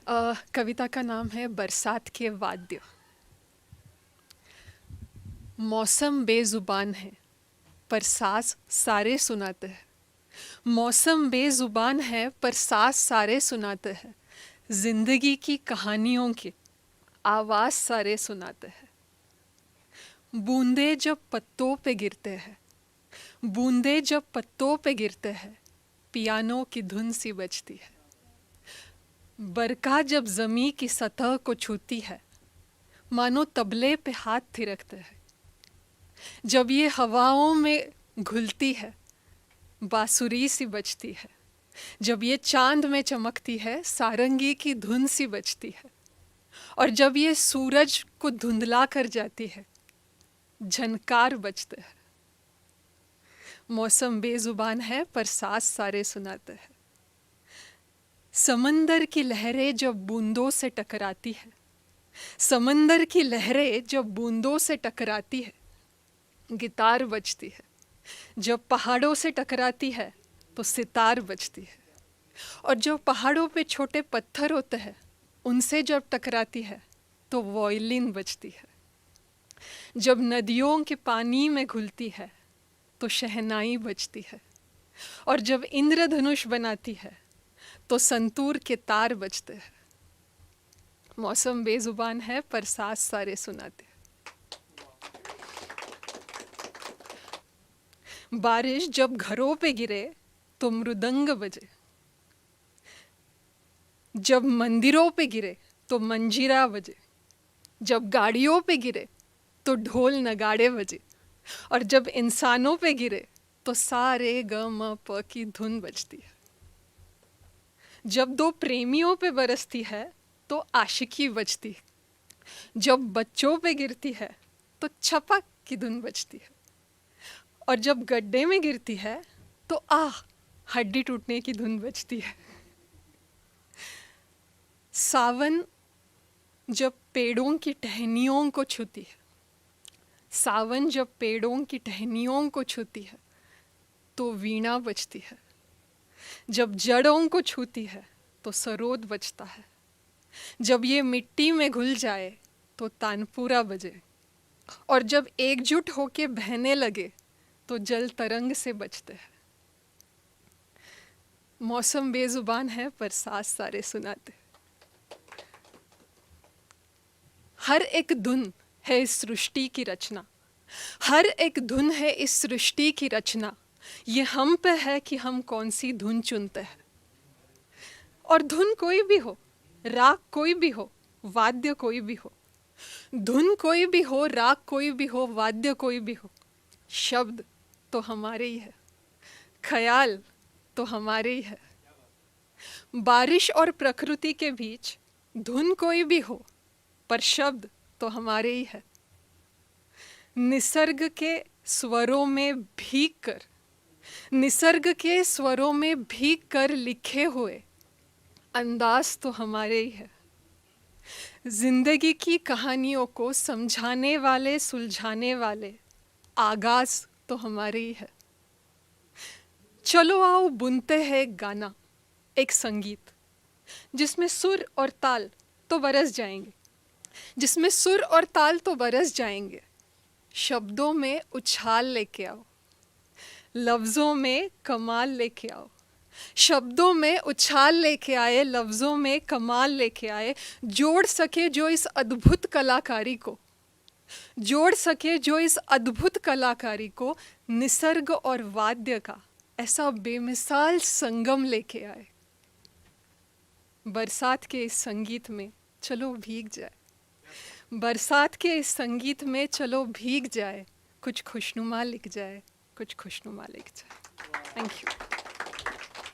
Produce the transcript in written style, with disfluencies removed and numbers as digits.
कविता का नाम है बरसात के वाद्य। मौसम बेजुबान है पर सास सारे सुनाते हैं। मौसम बेजुबान है पर सास सारे सुनाते हैं। जिंदगी की कहानियों की आवाज सारे सुनाते हैं। बूंदे जब पत्तों पे गिरते हैं, बूंदे जब पत्तों पे गिरते हैं, पियानो की धुन सी बजती है। बरखा जब जमी की सतह को छूती है, मानो तबले पे हाथ थिरकते हैं। जब ये हवाओं में घुलती है, बांसुरी सी बजती है। जब ये चांद में चमकती है, सारंगी की धुन सी बजती है। और जब ये सूरज को धुंधला कर जाती है, झनकार बजते हैं। मौसम बेजुबान है पर सास सारे सुनाते हैं। समंदर की लहरें जब बूंदों से टकराती है, समंदर की लहरें जब बूंदों से टकराती है, गिटार बजती है। जब पहाड़ों से टकराती है तो सितार बजती है। और जो पहाड़ों पे छोटे पत्थर होते हैं, उनसे जब टकराती है तो वॉयलिन बजती है। जब नदियों के पानी में घुलती है तो शहनाई बजती है। और जब इंद्रधनुष बनाती है तो संतूर के तार बजते हैं। मौसम बेजुबान है पर सास सारे सुनाते हैं। बारिश जब घरों पे गिरे तो मृदंग बजे। जब मंदिरों पे गिरे तो मंजीरा बजे। जब गाड़ियों पे गिरे तो ढोल नगाड़े बजे। और जब इंसानों पे गिरे तो सारे ग म प की धुन बजती है। जब दो प्रेमियों पे बरसती है तो आशिकी बजती है। जब बच्चों पे गिरती है तो छपक की धुन बजती है। और जब गड्ढे में गिरती है तो हड्डी टूटने की धुन बजती है। सावन जब पेड़ों की टहनियों को छूती है, सावन जब पेड़ों की टहनियों को छूती है तो वीणा बजती है। जब जड़ों को छूती है तो सरोद बजता है। जब ये मिट्टी में घुल जाए तो तानपुरा बजे। और जब एकजुट होके बहने लगे तो जल तरंग से बजते हैं। मौसम बेजुबान है पर सास सारे सुनाते। हर एक धुन है इस सृष्टि की रचना, हर एक धुन है इस सृष्टि की रचना। ये हम पे है कि हम कौन सी धुन चुनते हैं। और धुन कोई भी हो, राग कोई भी हो, वाद्य कोई भी हो, धुन कोई भी हो, राग कोई भी हो, वाद्य कोई भी हो, शब्द तो हमारे ही है, ख्याल तो हमारे ही है। बारिश और प्रकृति के बीच धुन कोई भी हो, पर शब्द तो हमारे ही है। निसर्ग के स्वरों में भीग कर, निसर्ग के स्वरों में भीग कर लिखे हुए अंदाज तो हमारे ही है। जिंदगी की कहानियों को समझाने वाले, सुलझाने वाले आगाज तो हमारे ही है। चलो आओ बुनते हैं एक गाना, एक संगीत, जिसमें सुर और ताल तो बरस जाएंगे, जिसमें सुर और ताल तो बरस जाएंगे। शब्दों में उछाल लेके आओ, लफ्जों में कमाल लेके आओ। शब्दों में उछाल लेके आए, लफ्जों में कमाल लेके आए। जोड़ सके जो इस अद्भुत कलाकारी को, जोड़ सके जो इस अद्भुत कलाकारी को, निसर्ग और वाद्य का ऐसा बेमिसाल संगम लेके आए। बरसात के इस संगीत में चलो भीग जाए, बरसात के इस संगीत में चलो भीग जाए। कुछ खुशनुमा लिख जाए, कुछ खुशनुमा लिख जाए। Thank you.